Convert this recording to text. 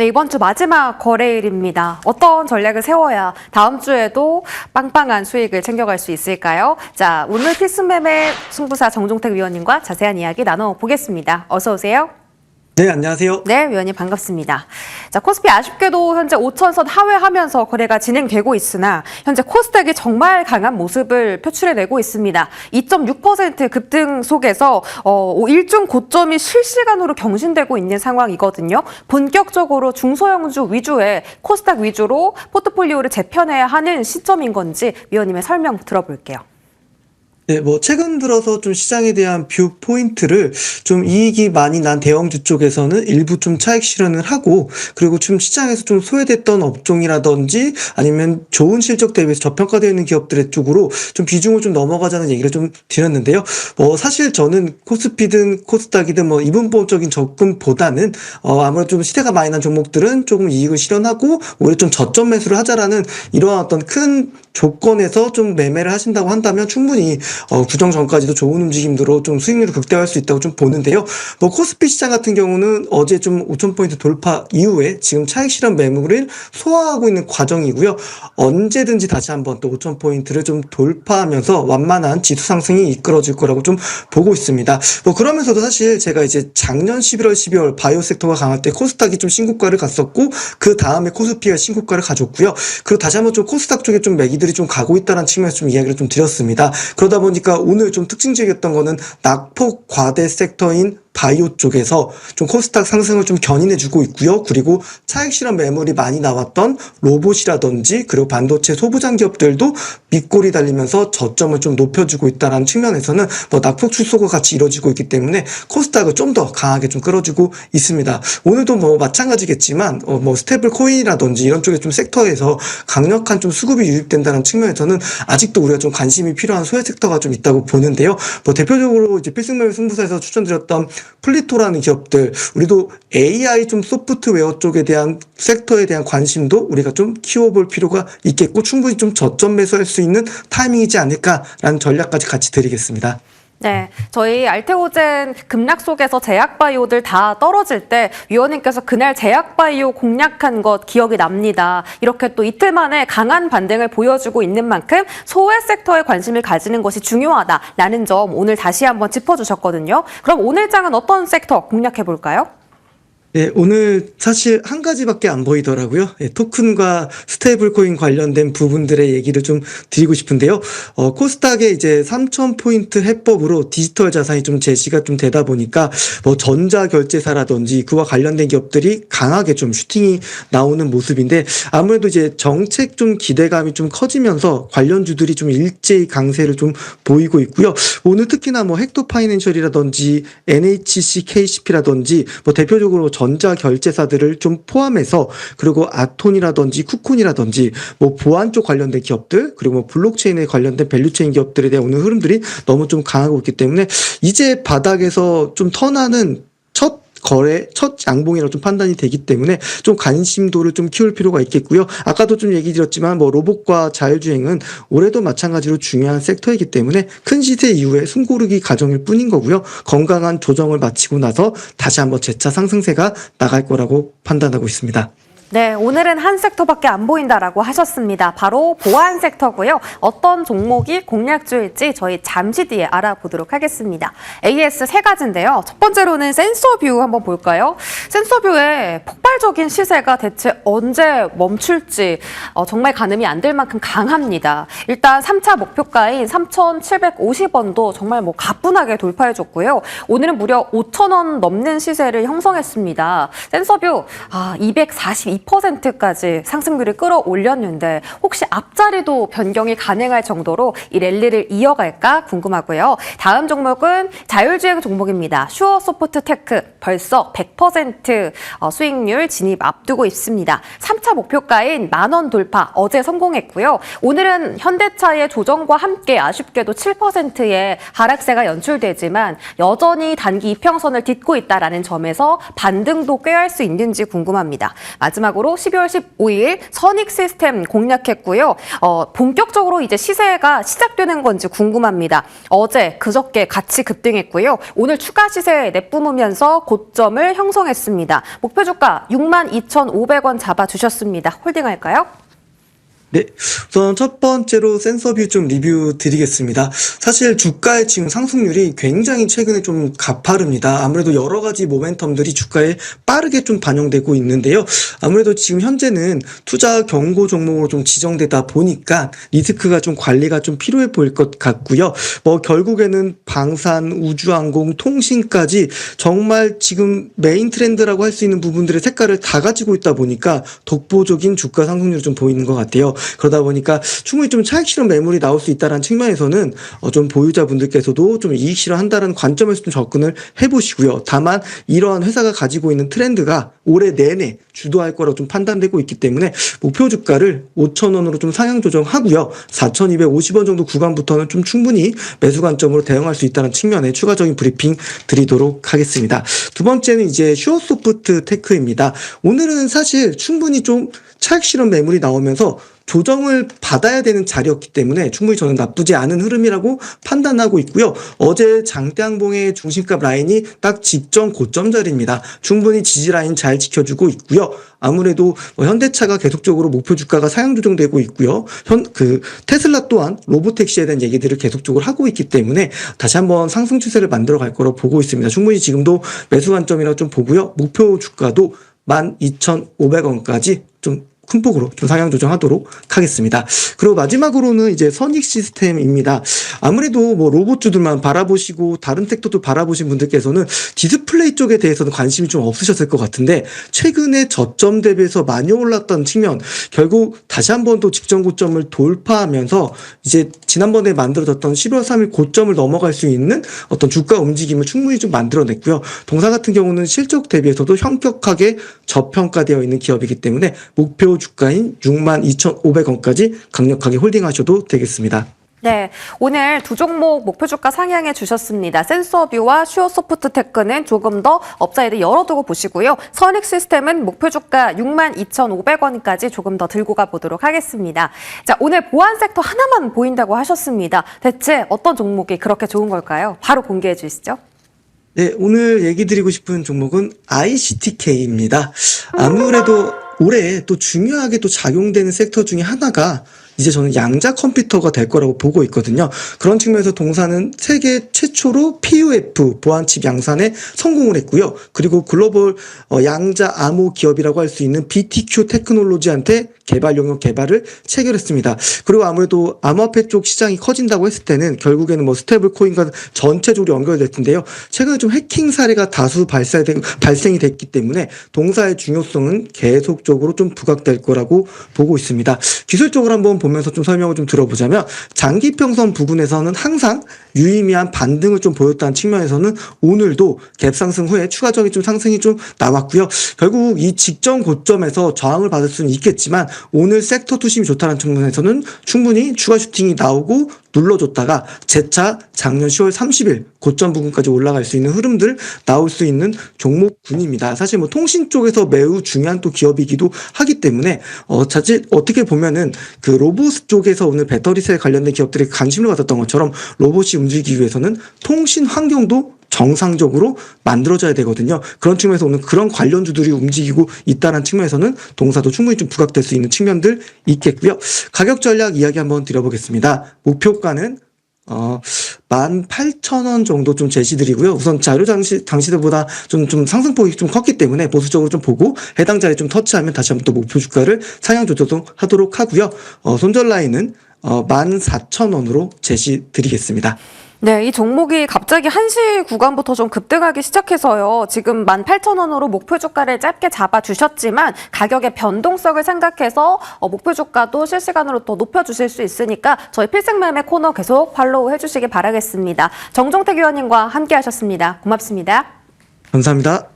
네, 이번 주 마지막 거래일입니다. 어떤 전략을 세워야 다음 주에도 빵빵한 수익을 챙겨갈 수 있을까요? 자, 오늘 필수매매 승부사 정종택 위원님과 자세한 이야기 나눠보겠습니다. 어서 오세요. 네, 안녕하세요. 네, 위원님 반갑습니다. 자, 코스피 아쉽게도 현재 5천선 하회하면서 거래가 진행되고 있으나 현재 코스닥이 정말 강한 모습을 표출해내고 있습니다. 2.6% 급등 속에서 일중 고점이 실시간으로 경신되고 있는 상황이거든요. 본격적으로 중소형주 위주의 코스닥 위주로 포트폴리오를 재편해야 하는 시점인 건지 위원님의 설명 들어볼게요. 네, 최근 들어서 좀 시장에 대한 뷰 포인트를 좀 이익이 많이 난 대형주 쪽에서는 일부 좀 차익 실현을 하고, 그리고 좀 시장에서 좀 소외됐던 업종이라든지 아니면 좋은 실적 대비해서 저평가되어 있는 기업들의 쪽으로 좀 비중을 좀 넘어가자는 얘기를 좀 드렸는데요. 사실 저는 코스피든 코스닥이든 이분법적인 접근보다는 아무래도 좀 시대가 많이 난 종목들은 조금 이익을 실현하고 오히려 좀 저점 매수를 하자라는 이러한 어떤 큰 조건에서 좀 매매를 하신다고 한다면 충분히 구정 전까지도 좋은 움직임으로 좀 수익률을 극대화할 수 있다고 좀 보는데요. 코스피 시장 같은 경우는 어제 좀 5,000포인트 돌파 이후에 지금 차익 실현 매물을 소화하고 있는 과정이고요. 언제든지 다시 한번 또 5,000포인트를 좀 돌파하면서 완만한 지수 상승이 이끌어질 거라고 좀 보고 있습니다. 그러면서도 사실 제가 이제 작년 11월, 12월 바이오 섹터가 강할 때 코스닥이 좀 신고가를 갔었고, 그 다음에 코스피가 신고가를 가졌고요. 그리고 다시 한번 좀 코스닥 쪽에 좀 매기들이 좀 가고 있다는 측면에서 좀 이야기를 좀 드렸습니다. 그러다 보니까 오늘 좀 특징적이었던 거는 낙폭 과대 섹터인 바이오 쪽에서 좀 코스닥 상승을 좀 견인해주고 있고요. 그리고 차익 실현 매물이 많이 나왔던 로봇이라든지 그리고 반도체 소부장 기업들도 밑골이 달리면서 저점을 좀 높여주고 있다는 측면에서는 낙폭 축소가 같이 이루어지고 있기 때문에 코스닥을 좀 더 강하게 좀 끌어주고 있습니다. 오늘도 마찬가지겠지만 스테이블 코인이라든지 이런 쪽에 좀 섹터에서 강력한 좀 수급이 유입된다는 측면에서는 아직도 우리가 좀 관심이 필요한 소외 섹터가 좀 있다고 보는데요. 대표적으로 이제 필승매매 승부사에서 추천드렸던 플리토라는 기업들, 우리도 AI 좀 소프트웨어 쪽에 대한 섹터에 대한 관심도 우리가 좀 키워볼 필요가 있겠고, 충분히 좀 저점 매수할 수 있는 타이밍이지 않을까라는 전략까지 같이 드리겠습니다. 네, 저희 알테오젠 급락 속에서 제약바이오들 다 떨어질 때 위원님께서 그날 제약바이오 공략한 것 기억이 납니다. 이렇게 또 이틀 만에 강한 반등을 보여주고 있는 만큼 소외 섹터에 관심을 가지는 것이 중요하다라는 점 오늘 다시 한번 짚어주셨거든요. 그럼 오늘 장은 어떤 섹터 공략해볼까요? 네, 오늘 사실 한 가지밖에 안 보이더라고요. 토큰과 스테이블 코인 관련된 부분들의 얘기를 좀 드리고 싶은데요. 코스닥의 이제 3,000포인트 해법으로 디지털 자산이 좀 제시가 좀 되다 보니까 전자결제사라든지 그와 관련된 기업들이 강하게 좀 슈팅이 나오는 모습인데, 아무래도 이제 정책 좀 기대감이 좀 커지면서 관련주들이 좀 일제히 강세를 좀 보이고 있고요. 오늘 특히나 헥토 파이낸셜이라든지 NHC KCP라든지 대표적으로 전자결제사들을 좀 포함해서, 그리고 아톤이라든지 쿠콘이라든지 보안 쪽 관련된 기업들, 그리고 블록체인에 관련된 밸류체인 기업들에 대한 오늘 흐름들이 너무 좀 강하고 있기 때문에 이제 바닥에서 좀 턴하는 첫 양봉이라고 좀 판단이 되기 때문에 좀 관심도를 좀 키울 필요가 있겠고요. 아까도 좀 얘기 드렸지만 로봇과 자율주행은 올해도 마찬가지로 중요한 섹터이기 때문에 큰 시세 이후에 숨고르기 과정일 뿐인 거고요. 건강한 조정을 마치고 나서 다시 한번 재차 상승세가 나갈 거라고 판단하고 있습니다. 네, 오늘은 한 섹터밖에 안 보인다라고 하셨습니다. 바로 보안 섹터고요. 어떤 종목이 공략주일지 저희 잠시 뒤에 알아보도록 하겠습니다. AS 세 가지인데요. 첫 번째로는 센서뷰 한번 볼까요? 센서뷰의 폭발적인 시세가 대체 언제 멈출지 정말 가늠이 안 될 만큼 강합니다. 일단 3차 목표가인 3,750원도 정말 가뿐하게 돌파해줬고요. 오늘은 무려 5,000원 넘는 시세를 형성했습니다. 센서뷰 242%까지 상승률을 끌어올렸는데 혹시 앞자리도 변경이 가능할 정도로 이 랠리를 이어갈까 궁금하고요. 다음 종목은 자율주행 종목입니다. 슈어소프트테크 벌써 100% 수익률 진입 앞두고 있습니다. 3차 목표가인 10,000원 돌파 어제 성공했고요. 오늘은 현대차의 조정과 함께 아쉽게도 7%의 하락세가 연출되지만 여전히 단기 이평선을 딛고 있다는 점에서 반등도 꾀할 수 있는지 궁금합니다. 마지막 마지막으로 12월 15일 선익시스템 공략했고요. 본격적으로 이제 시세가 시작되는 건지 궁금합니다. 어제, 그저께 같이 급등했고요. 오늘 추가 시세에 내뿜으면서 고점을 형성했습니다. 목표 주가 62,500원 잡아주셨습니다. 홀딩할까요? 네, 우선 첫 번째로 센서뷰 좀 리뷰 드리겠습니다. 사실 주가의 지금 상승률이 굉장히 최근에 좀 가파릅니다. 아무래도 여러 가지 모멘텀들이 주가에 빠르게 좀 반영되고 있는데요. 아무래도 지금 현재는 투자 경고 종목으로 좀 지정되다 보니까 리스크가 좀 관리가 좀 필요해 보일 것 같고요. 결국에는 방산, 우주항공, 통신까지 정말 지금 메인 트렌드라고 할 수 있는 부분들의 색깔을 다 가지고 있다 보니까 독보적인 주가 상승률이 좀 보이는 것 같아요. 그러다 보니까 충분히 좀 차익 실현 매물이 나올 수 있다는 측면에서는 좀 보유자분들께서도 좀 이익 실현한다는 관점에서 좀 접근을 해보시고요. 다만 이러한 회사가 가지고 있는 트렌드가 올해 내내 주도할 거라고 좀 판단되고 있기 때문에 목표 주가를 5,000원으로 좀 상향 조정하고요. 4,250원 정도 구간부터는 좀 충분히 매수 관점으로 대응할 수 있다는 측면에 추가적인 브리핑 드리도록 하겠습니다. 두 번째는 이제 슈어소프트 테크입니다. 오늘은 사실 충분히 좀 차익 실현 매물이 나오면서 조정을 받아야 되는 자리였기 때문에 충분히 저는 나쁘지 않은 흐름이라고 판단하고 있고요. 어제 장대항봉의 중심값 라인이 딱 직전 고점 자리입니다. 충분히 지지 라인 잘 지켜주고 있고요. 아무래도 현대차가 계속적으로 목표 주가가 상향 조정되고 있고요. 테슬라 또한 로보택시에 대한 얘기들을 계속적으로 하고 있기 때문에 다시 한번 상승 추세를 만들어 갈 거로 보고 있습니다. 충분히 지금도 매수 관점이라고 좀 보고요. 목표 주가도 12,500원까지 좀 큰 폭으로 좀 상향 조정하도록 하겠습니다. 그리고 마지막으로는 이제 선익 시스템입니다. 아무래도 로봇주들만 바라보시고 다른 섹터도 바라보신 분들께서는 디스플레이 쪽에 대해서는 관심이 좀 없으셨을 것 같은데 최근에 저점 대비해서 많이 올랐던 측면 결국 다시 한번 또 직전 고점을 돌파하면서 이제 지난번에 만들어졌던 11월 3일 고점을 넘어갈 수 있는 어떤 주가 움직임을 충분히 좀 만들어냈고요. 동사 같은 경우는 실적 대비해서도 현격하게 저평가되어 있는 기업이기 때문에 목표 주가인 62,500원까지 강력하게 홀딩하셔도 되겠습니다. 네, 오늘 두 종목 목표 주가 상향해 주셨습니다. 센서뷰와 슈어소프트테크는 조금 더 업사이드 열어두고 보시고요. 선익시스템은 목표 주가 62,500원까지 조금 더 들고 가보도록 하겠습니다. 자, 오늘 보안 섹터 하나만 보인다고 하셨습니다. 대체 어떤 종목이 그렇게 좋은 걸까요? 바로 공개해 주시죠. 네, 오늘 얘기 드리고 싶은 종목은 ICTK입니다. 아무래도 올해 또 중요하게 또 작용되는 섹터 중에 하나가 이제 저는 양자 컴퓨터가 될 거라고 보고 있거든요. 그런 측면에서 동사는 세계 최초로 PUF 보안칩 양산에 성공을 했고요. 그리고 글로벌 양자 암호 기업이라고 할 수 있는 BTQ 테크놀로지한테 개발 용역 개발을 체결했습니다. 그리고 아무래도 암호화폐 쪽 시장이 커진다고 했을 때는 결국에는 스테이블 코인과 전체적으로 연결될 텐데요. 최근에 좀 해킹 사례가 다수 발생이 됐기 때문에 동사의 중요성은 계속적으로 좀 부각될 거라고 보고 있습니다. 기술적으로 한번 보면서 좀 설명을 좀 들어보자면 장기평선 부근에서는 항상 유의미한 반등을 좀 보였다는 측면에서는 오늘도 갭 상승 후에 추가적인 좀 상승이 좀 나왔고요. 결국 이 직전 고점에서 저항을 받을 수는 있겠지만 오늘 섹터 투심이 좋다는 측면에서는 충분히 추가 슈팅이 나오고 눌러줬다가 재차 작년 10월 30일 고점 부근까지 올라갈 수 있는 흐름들 나올 수 있는 종목군입니다. 사실 통신 쪽에서 매우 중요한 또 기업이기도 하기 때문에 사실 어떻게 보면은 그 로봇 쪽에서 오늘 배터리셀 관련된 기업들이 관심을 가졌던 것처럼 로봇이 움직이기 위해서는 통신 환경도 정상적으로 만들어져야 되거든요. 그런 측면에서 오늘 그런 관련주들이 움직이고 있다는 측면에서는 동사도 충분히 좀 부각될 수 있는 측면들 있겠고요. 가격 전략 이야기 한번 드려보겠습니다. 목표가는 18,000원 정도 좀 제시드리고요. 우선 자료 당시들보다 좀 상승폭이 좀 컸기 때문에 보수적으로 좀 보고 해당 자리에 좀 터치하면 다시 한번 또 목표 주가를 상향 조정하도록 하고요. 손절 라인은 14,000원으로 제시드리겠습니다. 네, 이 종목이 갑자기 1시 구간부터 좀 급등하기 시작해서요. 지금 18,000원으로 목표 주가를 짧게 잡아주셨지만 가격의 변동성을 생각해서 목표 주가도 실시간으로 더 높여주실 수 있으니까 저희 필승매매 코너 계속 팔로우 해주시기 바라겠습니다. 정종택 위원님과 함께 하셨습니다. 고맙습니다. 감사합니다.